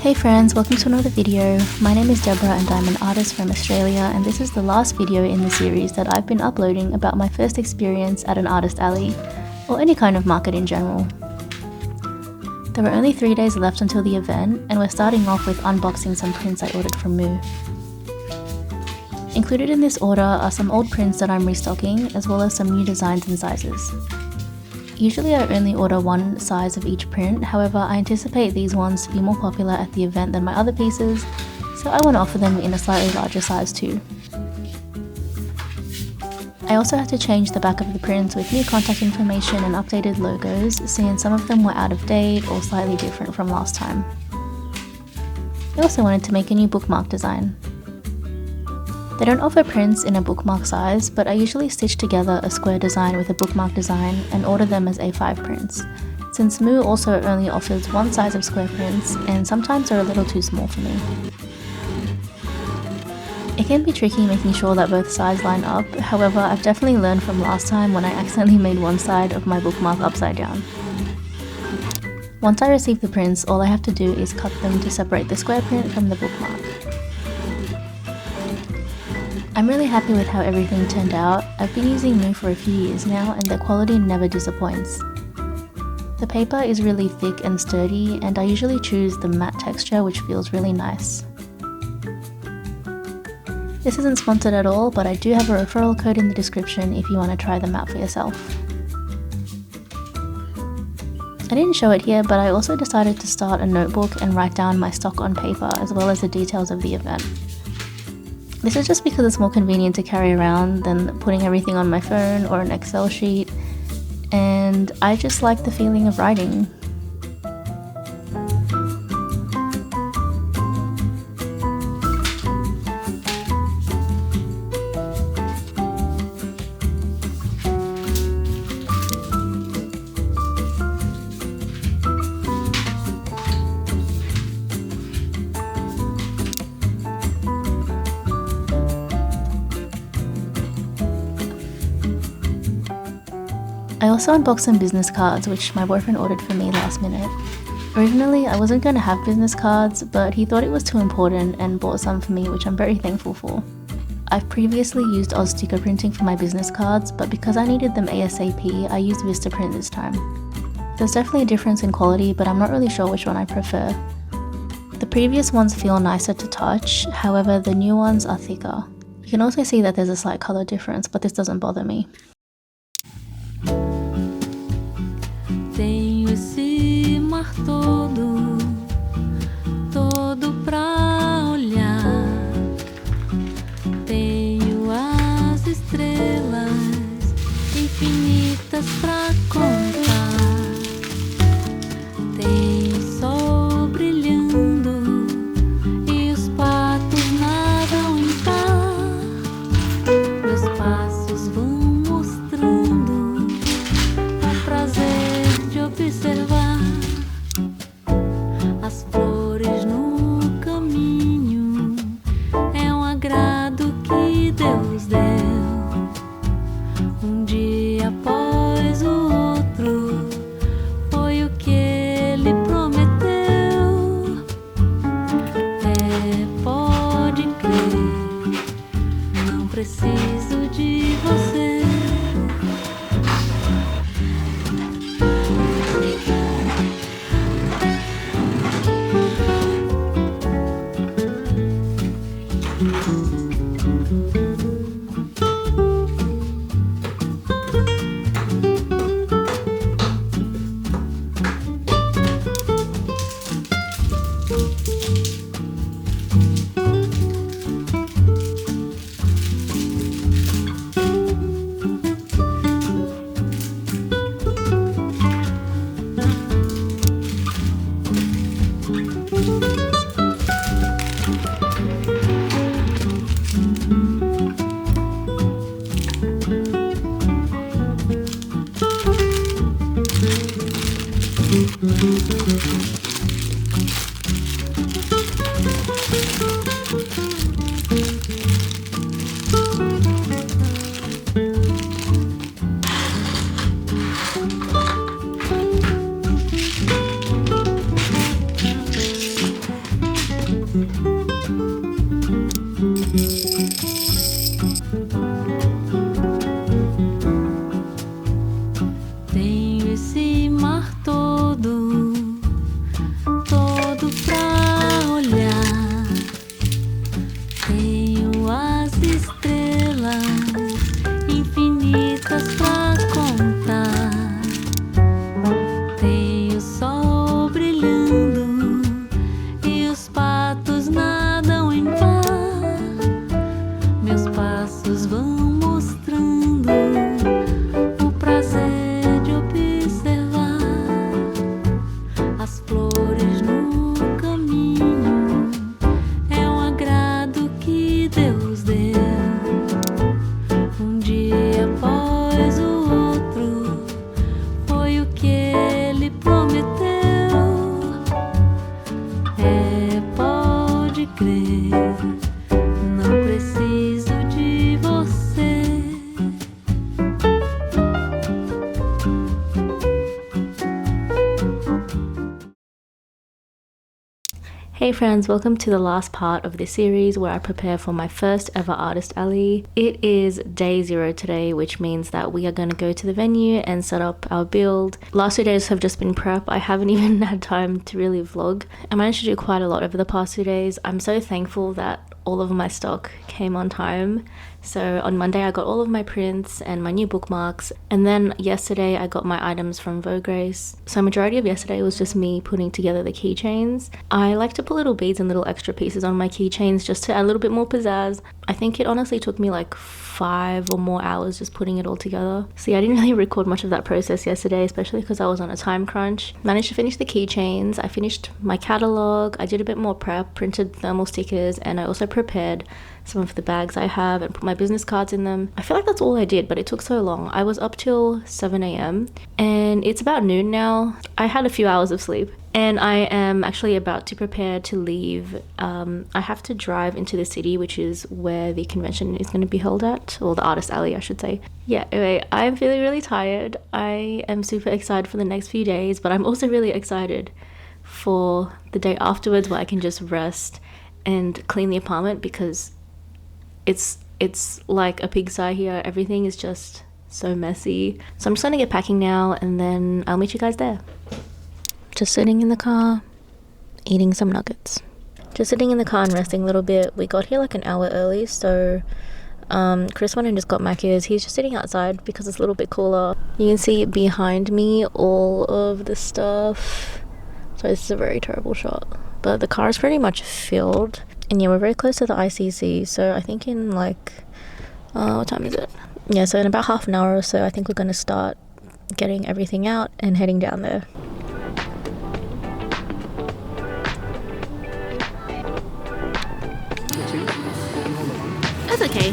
Hey friends, welcome to another video. My name is Deborah and I'm an artist from Australia, and this is the last video in the series that I've been uploading about my first experience at an artist alley, or any kind of market in general. There were only 3 days left until the event, and we're starting off with unboxing some prints I ordered from Moo. Included in this order are some old prints that I'm restocking, as well as some new designs and sizes. Usually I only order one size of each print, however I anticipate these ones to be more popular at the event than my other pieces, so I want to offer them in a slightly larger size too. I also had to change the back of the prints with new contact information and updated logos, seeing some of them were out of date or slightly different from last time. I also wanted to make a new bookmark design. They don't offer prints in a bookmark size, but I usually stitch together a square design with a bookmark design and order them as A5 prints, since Moo also only offers one size of square prints and sometimes they're a little too small for me. It can be tricky making sure that both sides line up, however I've definitely learned from last time when I accidentally made one side of my bookmark upside down. Once I receive the prints, all I have to do is cut them to separate the square print from the bookmark. I'm really happy with how everything turned out. I've been using Moo for a few years now and the quality never disappoints. The paper is really thick and sturdy, and I usually choose the matte texture, which feels really nice. This isn't sponsored at all, but I do have a referral code in the description if you want to try them out for yourself. I didn't show it here, but I also decided to start a notebook and write down my stock on paper as well as the details of the event. This is just because it's more convenient to carry around than putting everything on my phone or an Excel sheet, and I just like the feeling of writing. I also unboxed some business cards which my boyfriend ordered for me last minute. Originally I wasn't going to have business cards, but he thought it was too important and bought some for me, which I'm very thankful for. I've previously used Oz sticker printing for my business cards, but because I needed them ASAP, I used Vistaprint this time. There's definitely a difference in quality, but I'm not really sure which one I prefer. The previous ones feel nicer to touch, however the new ones are thicker. You can also see that there's a slight color difference, but this doesn't bother me. Tenho esse mar todo, todo pra olhar. Tenho as estrelas infinitas pra contar. Tenho o sol brilhando e os patos nadam em par. Meus passos vão mostrando o prazer de observar as flores no caminho. É um agrado que Deus deu, um dia após o outro, foi o que Ele prometeu. Pode crer, não preciso de você. todo pra olhar. Tenho as estrelas infinitas pra contar. Tenho o sol brilhando e os patos nadam em mar. Meus passos vão mostrando o prazer de observar as flores no caminho. É um agrado que Deus deu. Um dia após o outro, foi o que Ele prometeu. Pode crer, não preciso de você. Hey friends, welcome to the last part of this series where I prepare for my first ever artist alley. It is day 0 today, which means that we are going to go to the venue and set up our build. Last 2 days have just been prep. I haven't even had time to really vlog. I managed to do quite a lot over the past 2 days. I'm so thankful that all of my stock came on time. So on Monday I got all of my prints and my new bookmarks, and then yesterday I got my items from Vograce. So majority of yesterday was just me putting together the keychains. I like to put little beads and little extra pieces on my keychains just to add a little bit more pizzazz. I think it honestly took me like 5 or more hours just putting it all together. See, I didn't really record much of that process yesterday, especially because I was on a time crunch. Managed to finish the keychains, I finished my catalog, I did a bit more prep, printed thermal stickers, and I also prepared some of the bags I have and put my business cards in them. I feel like that's all I did, but it took so long. I was up till 7 a.m. and it's about noon now. I had a few hours of sleep and I am actually about to prepare to leave. I have to drive into the city, which is where the convention is going to be held at, or the artist alley I should say. Yeah, anyway, I'm feeling really tired. I am super excited for the next few days, but I'm also really excited for the day afterwards where I can just rest and clean the apartment, because it's like a pigsty here. Everything is just so messy. So I'm just gonna get packing now and then I'll meet you guys there. Just sitting in the car, eating some nuggets. Just sitting in the car and resting a little bit. We got here like an hour early, so Chris went and just got Macca's. He's just sitting outside because it's a little bit cooler. You can see behind me all of the stuff. So this is a very terrible shot, but the car is pretty much filled. And yeah, we're very close to the ICC, so I think in like, what time is it? Yeah, so in about half an hour or so, I think we're going to start getting everything out and heading down there. That's okay.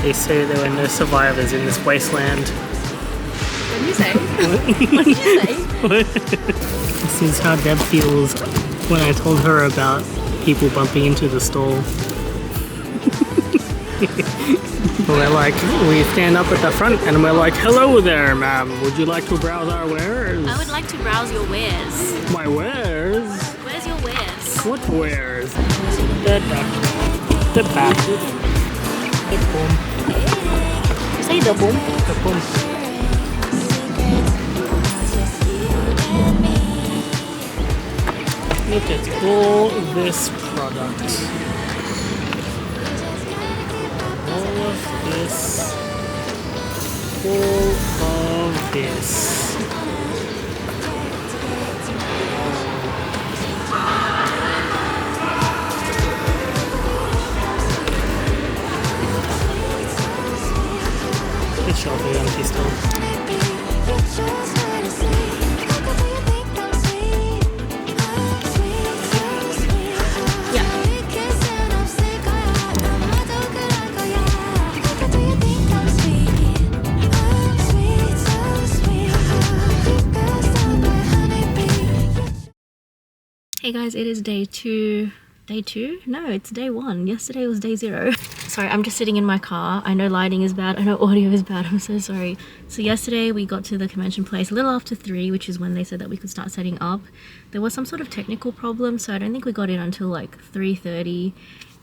They say there were no survivors in this wasteland. What did you say? What did you say? This is how Deb feels when I told her about people bumping into the stall. We're like, we stand up at the front and we're like, hello there, ma'am. Would you like to browse our wares? I would like to browse your wares. My wares? Where's your wares? What wares? The back. The back. The boom. Say the boom. The boom. Look at all this product. All of this. All of this. It shall be empty still. Hey guys, it is day two. Day two? No, it's day one. Yesterday was day 0. Sorry, I'm just sitting in my car. I know lighting is bad. I know audio is bad. I'm so sorry. So yesterday we got to the convention place a little after 3, which is when they said that we could start setting up. There was some sort of technical problem, so I don't think we got in until like 3:30.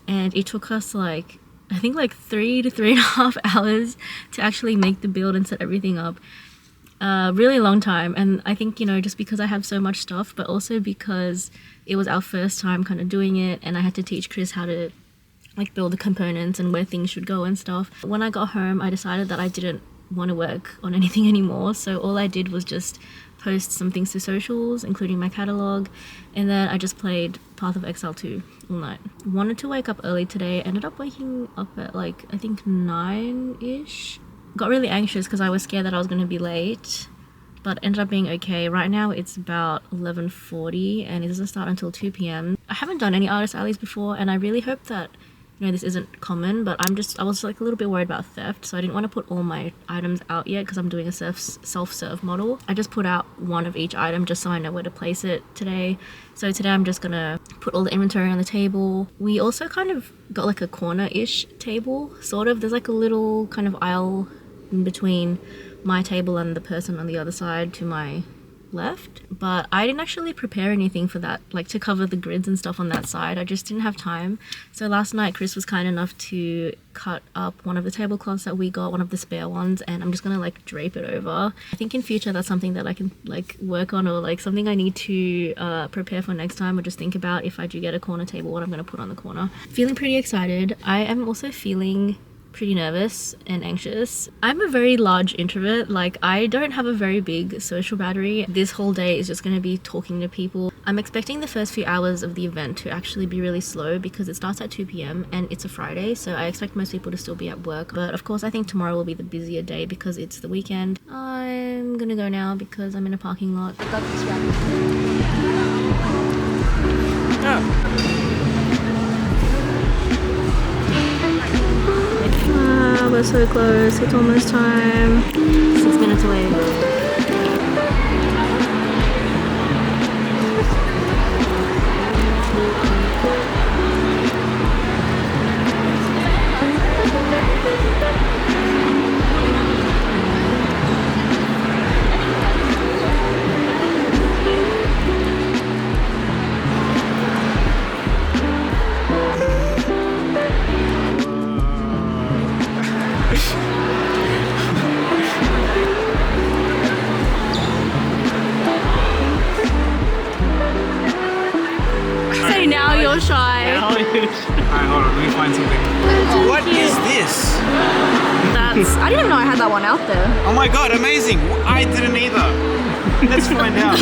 And it took us like, I think like 3 to 3.5 hours to actually make the build and set everything up. Really long time. And I think, you know, just because I have so much stuff, but also because it was our first time kind of doing it, and I had to teach Chris how to like build the components and where things should go and stuff. When I got home, I decided that I didn't want to work on anything anymore, so all I did was just post some things to socials, including my catalog, and then I just played Path of Exile 2 all night. Wanted to wake up early today, ended up waking up at like I think 9ish. Got really anxious because I was scared that I was going to be late, but ended up being okay. Right now it's about 11:40 and it doesn't start until 2 p.m. I haven't done any artist alleys before, and I really hope that, you know, this isn't common, but I was like a little bit worried about theft, so I didn't want to put all my items out yet because I'm doing a self-serve model. I just put out one of each item just so I know where to place it today. So today I'm just gonna put all the inventory on the table. We also kind of got like a corner-ish table, sort of. There's like a little kind of aisle in between my table and the person on the other side to my left, but I didn't actually prepare anything for that, like to cover the grids and stuff on that side. I just didn't have time. So last night Chris was kind enough to cut up one of the tablecloths that we got, one of the spare ones, and I'm just gonna like drape it over. I think in future that's something that I can like work on, or like something I need to prepare for next time, or just think about if I do get a corner table, what I'm gonna put on the corner. Feeling pretty excited. I am also feeling pretty nervous and anxious. I'm a very large introvert. Like, I don't have a very big social battery. This whole day is just going to be talking to people. I'm expecting the first few hours of the event to actually be really slow because it starts at 2 p.m. and it's a Friday, so I expect most people to still be at work. But of course I think tomorrow will be the busier day because it's the weekend. I'm gonna go now because I'm in a parking lot. Got this we're so close, it's almost time. 6 minutes away. Now you're shy. Alright, hold on, let me find something. What is this? I didn't even know I had that one out there. Oh my god, amazing! I didn't either. Let's find out.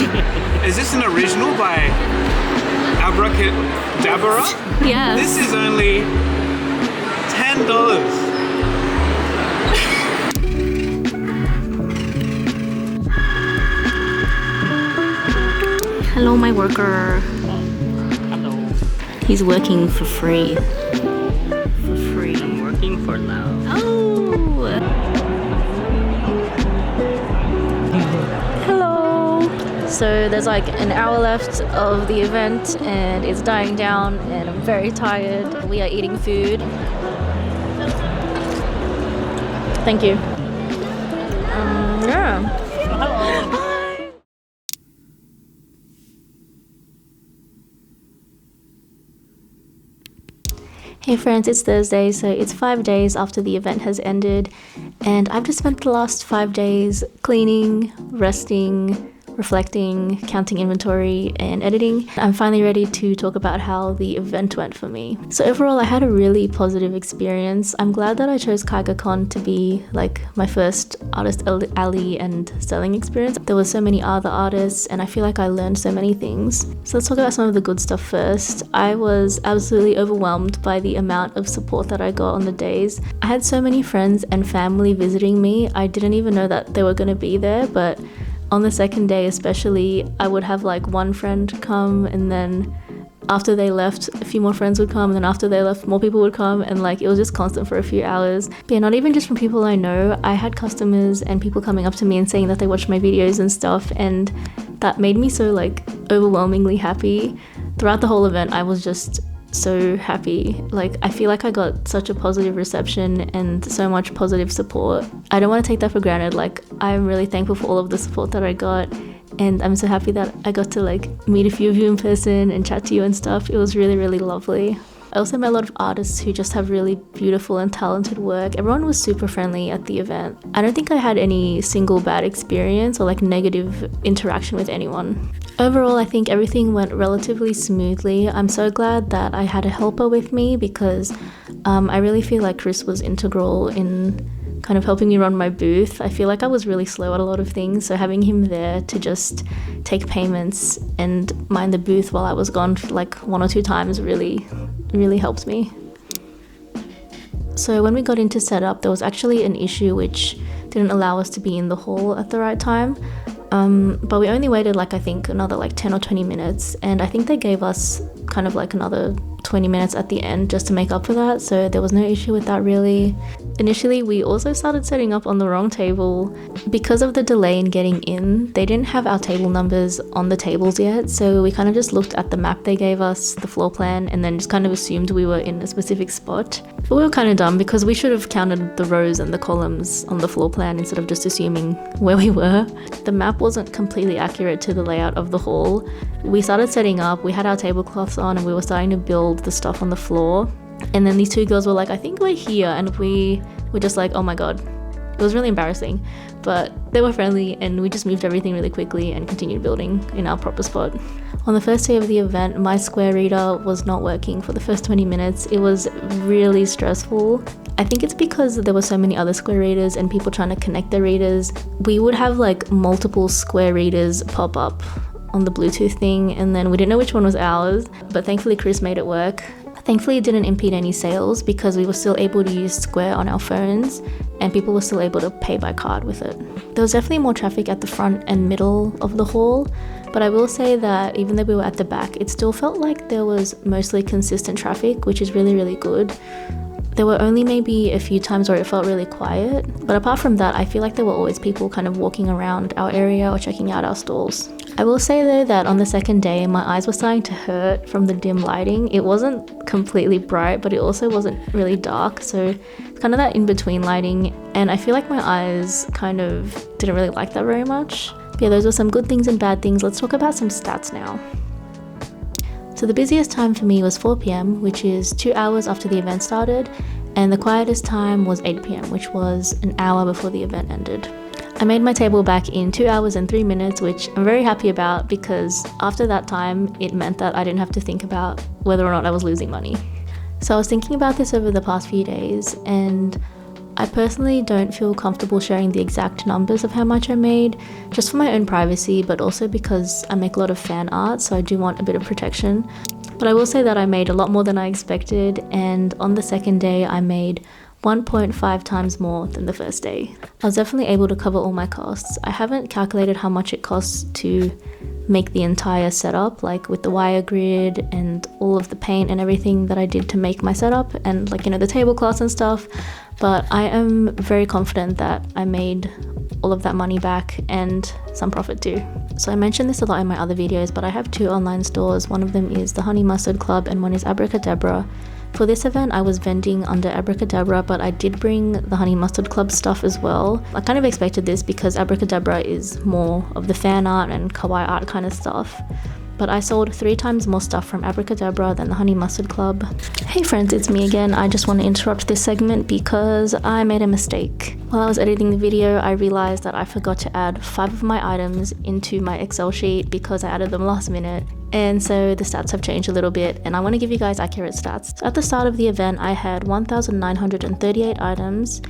Is this an original by Abracadabra? Yeah. This is only $10. Hello, my worker. He's working for free. For free. I'm working for now. Oh! Hello! So there's like an hour left of the event and it's dying down and I'm very tired. We are eating food. Thank you. Yeah. Hey friends, it's Thursday, so it's 5 days after the event has ended, and I've just spent the last 5 days cleaning, resting, reflecting, counting inventory, and editing. I'm finally ready to talk about how the event went for me. So overall, I had a really positive experience. I'm glad that I chose KaigaCon to be like my first artist alley and selling experience. There were so many other artists and I feel like I learned so many things. So let's talk about some of the good stuff first. I was absolutely overwhelmed by the amount of support that I got on the days. I had so many friends and family visiting me. I didn't even know that they were going to be there, but on the second day especially, I would have like one friend come, and then after they left, a few more friends would come, and then after they left, more people would come, and like it was just constant for a few hours. But yeah, not even just from people I know. I had customers and people coming up to me and saying that they watched my videos and stuff, and that made me so like overwhelmingly happy. Throughout the whole event, I was just so happy. Like, I feel like I got such a positive reception and so much positive support. I don't want to take that for granted. Like, I'm really thankful for all of the support that I got, and I'm so happy that I got to like meet a few of you in person and chat to you and stuff. It was really, really lovely. I also met a lot of artists who just have really beautiful and talented work. Everyone was super friendly at the event. I don't think I had any single bad experience or like negative interaction with anyone. Overall, I think everything went relatively smoothly. I'm so glad that I had a helper with me because I really feel like Chris was integral in kind of helping me run my booth. I feel like I was really slow at a lot of things, so having him there to just take payments and mind the booth while I was gone like 1 or 2 times really helped me. So when we got into setup, there was actually an issue which didn't allow us to be in the hall at the right time. But we only waited like I think another like 10 or 20 minutes, and I think they gave us kind of like another 20 minutes at the end just to make up for that, so there was no issue with that really. Initially, we also started setting up on the wrong table. Because of the delay in getting in, they didn't have our table numbers on the tables yet, so we kind of just looked at the map they gave us, the floor plan, and then just kind of assumed we were in a specific spot. But we were kind of dumb because we should have counted the rows and the columns on the floor plan instead of just assuming where we were. The map wasn't completely accurate to the layout of the hall. We started setting up, we had our tablecloths on, and we were starting to build the stuff on the floor. And then these 2 girls were like, I think we're here, and we were just like, oh my god. It was really embarrassing, but they were friendly and we just moved everything really quickly and continued building in our proper spot. On the first day of the event, my square reader was not working for the first 20 minutes. It was really stressful. I think it's because there were so many other square readers and people trying to connect their readers. We would have like multiple square readers pop up on the Bluetooth thing, and then we didn't know which one was ours, but thankfully Chris made it work. Thankfully it didn't impede any sales because we were still able to use Square on our phones and people were still able to pay by card with it. There was definitely more traffic at the front and middle of the hall, but I will say that even though we were at the back, it still felt like there was mostly consistent traffic, which is really, really good. There were only maybe a few times where it felt really quiet, but apart from that, I feel like there were always people kind of walking around our area or checking out our stalls. I will say though that on the second day, my eyes were starting to hurt from the dim lighting. It wasn't completely bright, but it also wasn't really dark, so it's kind of that in-between lighting, and I feel like my eyes kind of didn't really like that very much. But yeah, those were some good things and bad things. Let's talk about some stats now. So the busiest time for me was 4 p.m, which is 2 hours after the event started, and the quietest time was 8 p.m, which was an hour before the event ended. I made my table back in 2 hours and 3 minutes, which I'm very happy about because after that time, it meant that I didn't have to think about whether or not I was losing money. So I was thinking about this over the past few days, and I personally don't feel comfortable sharing the exact numbers of how much I made, just for my own privacy, but also because I make a lot of fan art, so I do want a bit of protection. But I will say that I made a lot more than I expected, and on the second day I made 1.5 times more than the first day. I was definitely able to cover all my costs. I haven't calculated how much it costs to make the entire setup, like with the wire grid and all of the paint and everything that I did to make my setup, and like, you know, the tablecloths and stuff, but I am very confident that I made all of that money back and some profit too. So I mentioned this a lot in my other videos, but I have 2 online stores. One of them is the Honey Mustard Club and one is Abracadabra. For this event, I was vending under Abracadabra, but I did bring the Honey Mustard Club stuff as well. I kind of expected this because Abracadabra is more of the fan art and kawaii art kind of stuff. But I sold 3 times more stuff from Abracadabra than the Honey Mustard Club. Hey friends, it's me again. I just want to interrupt this segment because I made a mistake. While I was editing the video, I realized that I forgot to add 5 of my items into my Excel sheet because I added them last minute. And so the stats have changed a little bit, and I want to give you guys accurate stats. So at the start of the event, I had 1,938 items.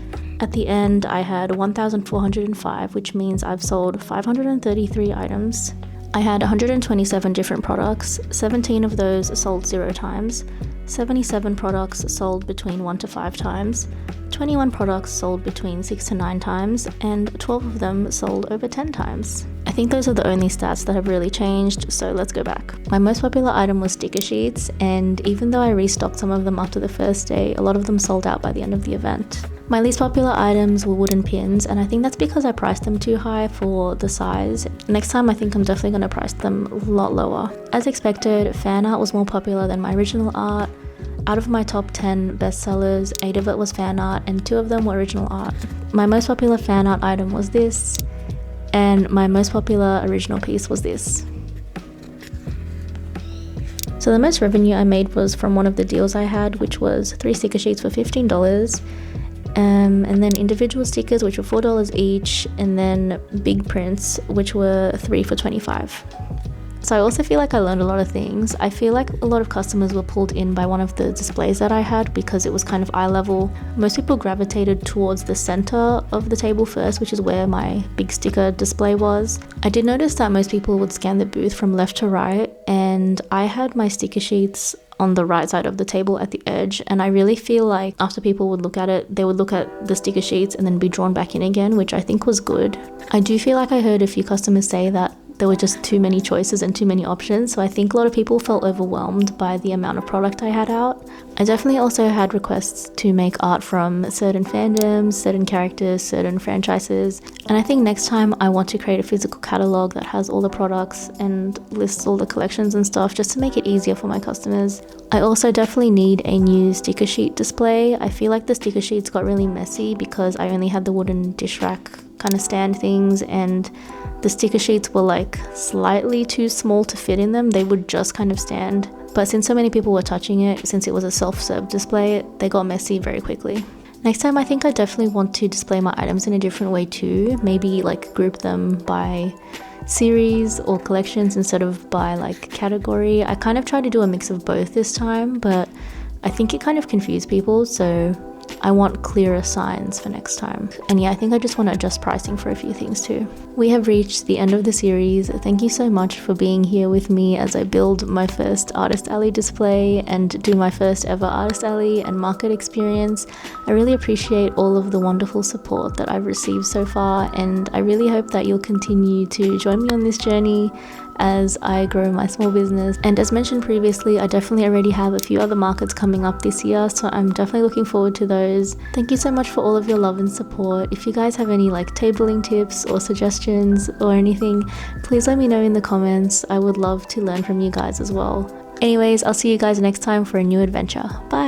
At the end, I had 1,405, which means I've sold 533 items. I had 127 different products, 17 of those sold 0 times, 77 products sold between 1 to 5 times, 21 products sold between 6 to 9 times, and 12 of them sold over 10 times. I think those are the only stats that have really changed, so let's go back. My most popular item was sticker sheets, and even though I restocked some of them after the first day, a lot of them sold out by the end of the event. My least popular items were wooden pins, and I think that's because I priced them too high for the size. Next time I think I'm definitely going to price them a lot lower. As expected, fan art was more popular than my original art. Out of my top 10 bestsellers, 8 of it was fan art and 2 of them were original art. My most popular fan art item was this, and my most popular original piece was this. So the most revenue I made was from one of the deals I had, which was 3 sticker sheets for $15. And then individual stickers, which were $4 each, and then big prints, which were 3 for $25. So I also feel like I learned a lot of things. I feel like a lot of customers were pulled in by one of the displays that I had because it was kind of eye level. Most people gravitated towards the center of the table first, which is where my big sticker display was. I did notice that most people would scan the booth from left to right, and I had my sticker sheets on the right side of the table at the edge, and I really feel like after people would look at it, they would look at the sticker sheets and then be drawn back in again, which I think was good. I do feel like I heard a few customers say that there were just too many choices and too many options, so I think a lot of people felt overwhelmed by the amount of product I had out. I definitely also had requests to make art from certain fandoms, certain characters, certain franchises, and I think next time I want to create a physical catalogue that has all the products and lists all the collections and stuff just to make it easier for my customers. I also definitely need a new sticker sheet display. I feel like the sticker sheets got really messy because I only had the wooden dish rack kind of stand things, and the sticker sheets were like slightly too small to fit in them. They would just kind of stand. But since so many people were touching it, since it was a self-serve display, they got messy very quickly. Next time I think I definitely want to display my items in a different way too. Maybe like group them by series or collections instead of by like category. I kind of tried to do a mix of both this time, but I think it kind of confused people, so I want clearer signs for next time. And yeah, I think I just want to adjust pricing for a few things too. We have reached the end of the series. Thank you so much for being here with me as I build my first Artist Alley display and do my first ever Artist Alley and market experience. I really appreciate all of the wonderful support that I've received so far, and I really hope that you'll continue to join me on this journey as I grow my small business. And as mentioned previously, I definitely already have a few other markets coming up this year, so I'm definitely looking forward to those. Thank you so much for all of your love and support. If you guys have any like tabling tips or suggestions or anything, please let me know in the comments. I would love to learn from you guys as well. Anyways, I'll see you guys next time for a new adventure. Bye!